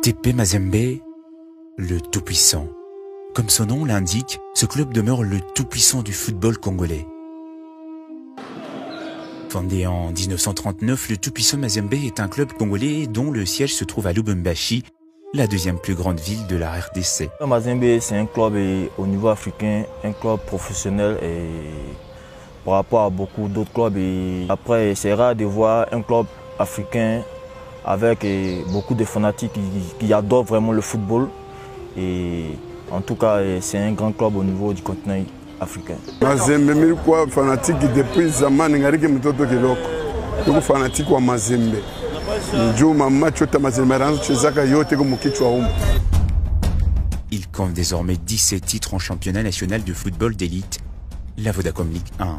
TP Mazembe, le tout-puissant. Comme son nom l'indique, ce club demeure le tout-puissant du football congolais. Fondé en 1939, le tout-puissant Mazembe est un club congolais dont le siège se trouve à Lubumbashi, la deuxième plus grande ville de la RDC. Mazembe, c'est un club au niveau africain, un club professionnel et par rapport à beaucoup d'autres clubs. Et après, c'est rare de voir un club africain avec beaucoup de fanatiques qui adorent vraiment le football. Et en tout cas, c'est un grand club au niveau du continent africain. Mazembe milikuwa fanatique depuis zamani ngariki mtoto kiloko. Tuko fanatique wa Mazembe. Njuma macho ta Mazembe ranzo chezaka yote ko mukichwa humo. Il compte désormais 17 titres en championnat national de football d'élite, la Vodacom Ligue 1.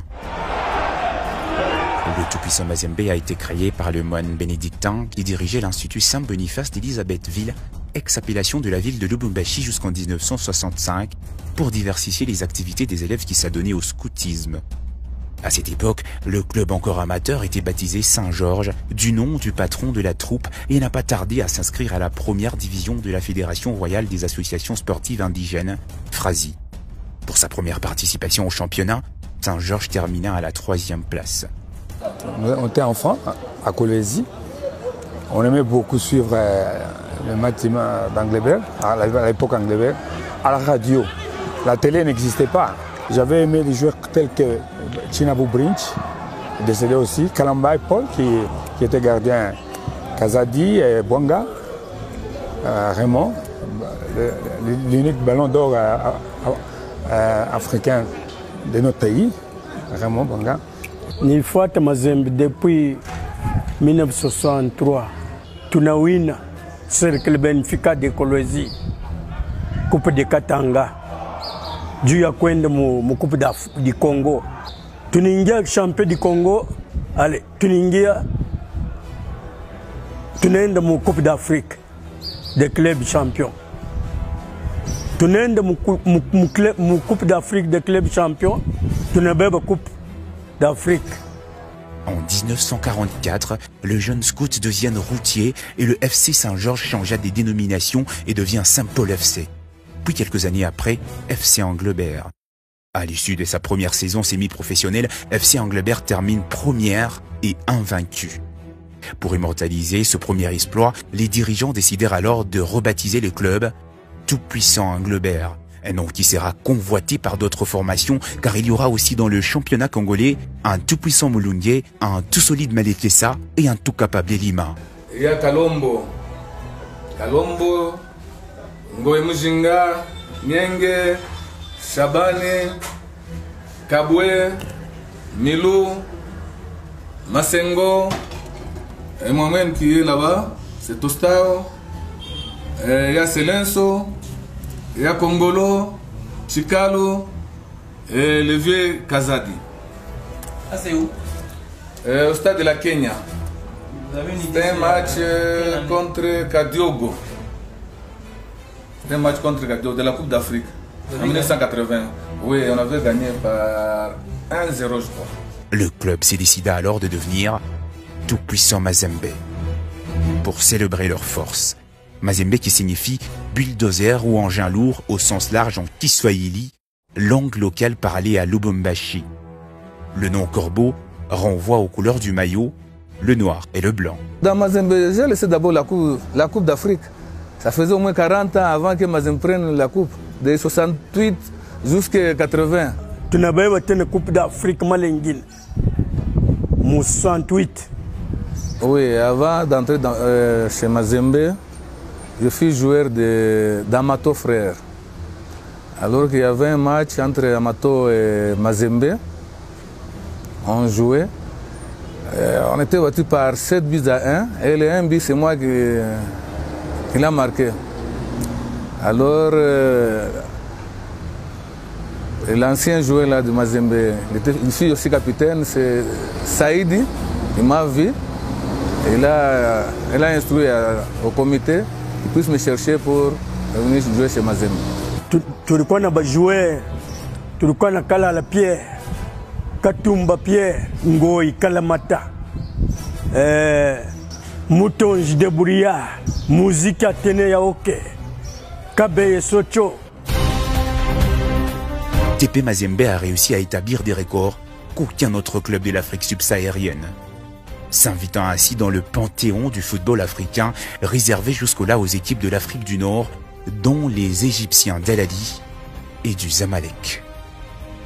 Le tout-puissant Mazembe a été créé par le moine bénédictin qui dirigeait l'Institut Saint-Boniface d'Elisabethville, ex-appellation de la ville de Lubumbashi jusqu'en 1965, pour diversifier les activités des élèves qui s'adonnaient au scoutisme. À cette époque, le club encore amateur était baptisé Saint-Georges, du nom du patron de la troupe, et n'a pas tardé à s'inscrire à la première division de la Fédération royale des associations sportives indigènes, FRASI. Pour sa première participation au championnat, Saint-Georges termina à la 3e place. On était enfant à Colombie. On aimait beaucoup suivre le match d'Angleterre, à l'époque Angleterre, à la radio. La télé n'existait pas. J'avais aimé les joueurs tels que Chinabou Brinch, décédé aussi, Kalamba Paul, qui était gardien, Kazadi et Bwanga, Raymond, l'unique ballon d'or africain de notre pays, Raymond Bwanga. Nilifuata Mazembe depuis 1963. Tunawina Cercle Benfica de Kolwezi, Coupe de Katanga. Juu ya kwenda mu Coupe du Congo. Tunaingia champion du Congo, ale tunaenda mu Coupe d'Afrique des clubs champions. Tunaenda mu Coupe d'Afrique des clubs champions, tunabeba Coupe d'Afrique. En 1944, le jeune scout devient routier et le FC Saint-Georges changea des dénominations et devient Saint-Paul FC. Puis quelques années après, FC Anglebert. À l'issue de sa première saison semi-professionnelle, FC Anglebert termine première et invaincue. Pour immortaliser ce premier exploit, les dirigeants décidèrent alors de rebaptiser le club Tout-Puissant Anglebert, un nom qui sera convoité par d'autres formations car il y aura aussi dans le championnat congolais un Tout-Puissant Mulundier, un Tout-Solide Malekesa et un Tout-Capable Lima. Il y a Kalombo, Ngoye Mujinga, Nyenge, Shabane, Kabwe, Milou, Masengo, et moi-même qui est là-bas, c'est Tostao, il y a Selenso, il y a Kongolo, Chikalo et le vieux Kazadi. Ah, c'est où? Au stade de la Kenya. C'était un match contre Kadiogo. C'était un match contre Kadiogo de la Coupe d'Afrique en 1980. Oui, on avait gagné par 1-0, je crois. Le club s'est décidé alors de devenir Tout-Puissant Mazembe. Pour célébrer leur force, Mazembe qui signifie bulldozer ou engin lourd au sens large en Kiswahili, langue locale parlée à Lubumbashi. Le nom corbeau renvoie aux couleurs du maillot, le noir et le blanc. Dans Mazembe, j'ai laissé d'abord la Coupe d'Afrique. Ça faisait au moins 40 ans avant que Mazembe prenne la Coupe, de 68 jusqu'à 80. Tu n'as pas eu la Coupe d'Afrique malingine. 68. Oui, avant d'entrer chez Mazembe, je suis joueur d'Amato Frères. Alors qu'il y avait un match entre Amato et Mazembe, on jouait. On était battu par 7 buts à 1 et le 1 but, c'est moi qui l'a marqué. Alors, l'ancien joueur là de Mazembe, il fut aussi capitaine, c'est Saïdi, il m'a vu. Il a instruit au comité qu'il puisse me chercher pour venir jouer chez Mazembe. Tu reconnais les joueurs, tu reconnais Kala la Pierre, Katumba Pierre, Ngoy Kalamata. Moutonji de Bouria, musique à Téné Yaoke, Kabeye Socho. TP Mazembe a réussi à établir des records qu'aucun autre club de l'Afrique subsaharienne, s'invitant ainsi dans le panthéon du football africain réservé jusqu'au-là aux équipes de l'Afrique du Nord, dont les Égyptiens d'El Ahly et du Zamalek.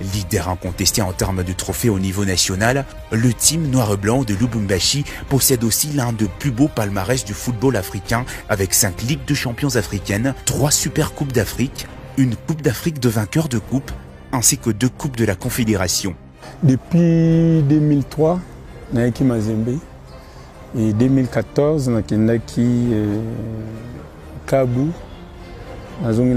Leader incontesté en termes de trophées au niveau national, le team noir et blanc de Lubumbashi possède aussi l'un des plus beaux palmarès du football africain avec 5 Ligues de champions africaines, 3 Super Coupes d'Afrique, une Coupe d'Afrique de vainqueurs de coupe, ainsi que 2 Coupes de la Confédération. Depuis 2003, Naiki Mazembe et 2014, Nakendaki Kabu, Nazongi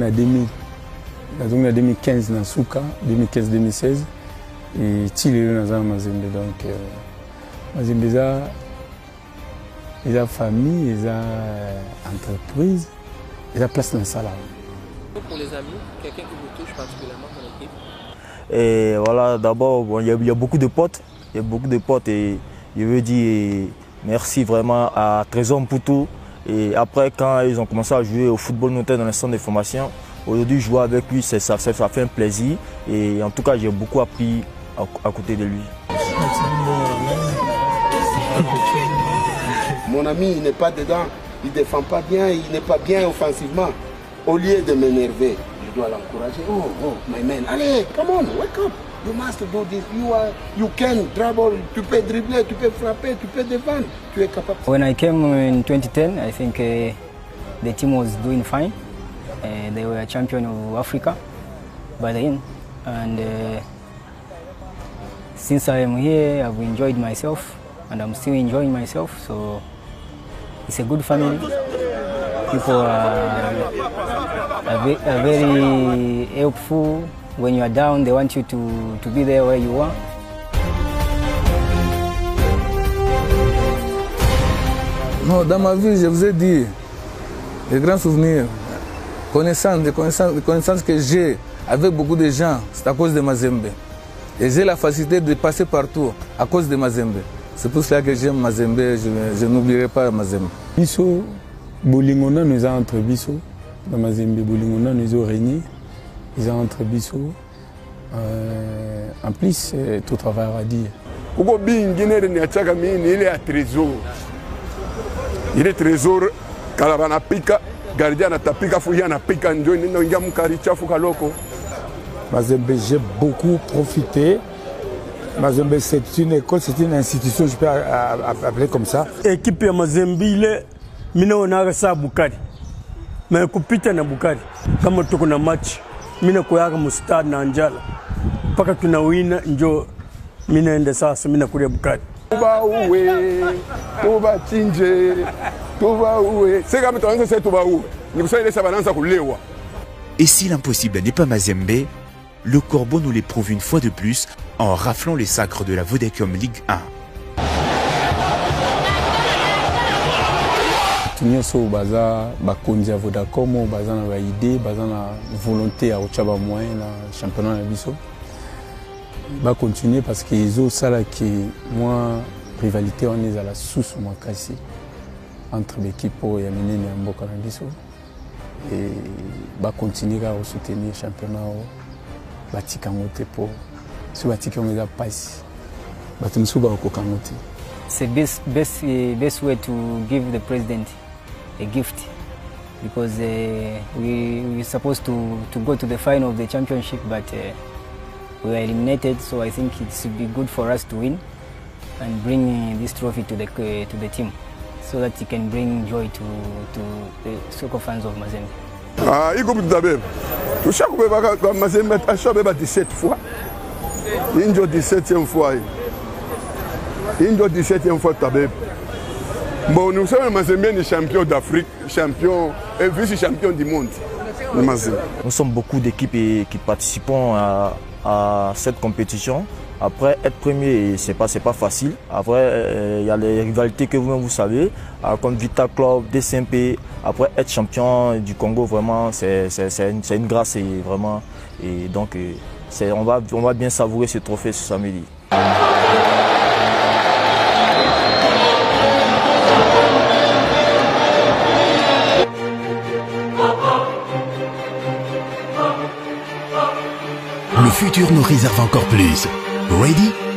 2015 na Souka, 2015-2016 et Chile na Mazembe. Donc Mazembe ils ont famille, ils ont entreprise, ils ont place dans le salaire. Pour les amis, quelqu'un qui vous touche particulièrement dans l'équipe? Et voilà, d'abord, bon, il y a beaucoup de potes. Il y a beaucoup de potes et je veux dire merci vraiment à Trésor Mputu. Et après, quand ils ont commencé à jouer au football notamment dans le centre de formation, aujourd'hui, jouer avec lui, ça fait un plaisir. Et en tout cas, j'ai beaucoup appris à côté de lui. Mon ami, il n'est pas dedans, il ne défend pas bien, il n'est pas bien offensivement. Au lieu de m'énerver, je dois l'encourager. Oh, my man, allez, come on, wake up. You must do this. You can dribble. Tu peux dribbler, tu peux frapper, tu peux défendre. Tu es capable. When I came in 2010, I think the team was doing fine. They were champion of Africa by then, and since I am here, I've enjoyed myself, and I'm still enjoying myself. So it's a good family. People are very helpful. When you are down, they want you to be there where you are. Non, dans ma vie, je vous ai dit, les grands souvenirs, les connaissances que j'ai avec beaucoup de gens, c'est à cause de Mazembe. Et j'ai la facilité de passer partout à cause de Mazembe. C'est pour cela que j'aime Mazembe, je n'oublierai pas Mazembe. Biso, Bolingona nous a entre Biso, dans Mazembe, Bolingona nous a régné, ils ont entre Biso. En plus, tout travail à dire. Ugo bingine ni achaka mini ile ya trésor. Ile trésor kalabana pika gardien na tapika fuya na pika ndio nino ingia mukari chafu kaloko. Mazembe, j'ai beaucoup profité. Mazembe, c'est une école, c'est une institution, je peux appeler comme ça. Équipe ya Mazembe ile mina onaga sa Bukari. Mais kupita na Bukari kama tuko na match mina kuyaga mustad na Anjala. Paka tunawina njo mina ende sasa mina kulia Bukari. Tuba uwe, tuba chinje, tuba uwe. C'est comme toi, c'est tuba uwe. Ni kusema ile sabananza kulewa. Et si l'impossible n'est pas Mazembe, le Corbeau nous l'éprouve une fois de plus en raflant les sacres de la Vodacom Ligue 1. Tunyoso baza bakonzi ya Vodacom, baza na ba idée, baza na volonté à ochaba moyen na championnat na biso. Ba continuer parce que ils ça là qui moi rivalité on est à la source moi kasi entre l'équipe pour ya minene ya mboka na biso et ba continuer à soutenir championnat ba tikangote pour ce batika on est pas ici. Ba tumsu ba ko kangote. It's the best way to give the president a gift because we supposed to go to the final of the championship, but we were eliminated. So I think it should be good for us to win and bring this trophy to the team, so that it can bring joy to the soccer fans of Mazembe. Ah, il coupe d'abord. Tout chaque fois Mazembe a chopé 17 fois. Injo 17e fois. Injo 17e fois tabeb. Bon, nous sommes Mazembe champion d'Afrique, champion et vice-champion du monde. Nous sommes beaucoup d'équipes qui participons à cette compétition. Après, être premier, c'est pas facile. Après, il y a les rivalités que vous-même vous savez, comme Vita Club, DCMP. Après, être champion du Congo, vraiment, c'est une grâce et vraiment. Et donc, on va bien savourer ce trophée ce samedi. futur nous réserve encore plus. Ready?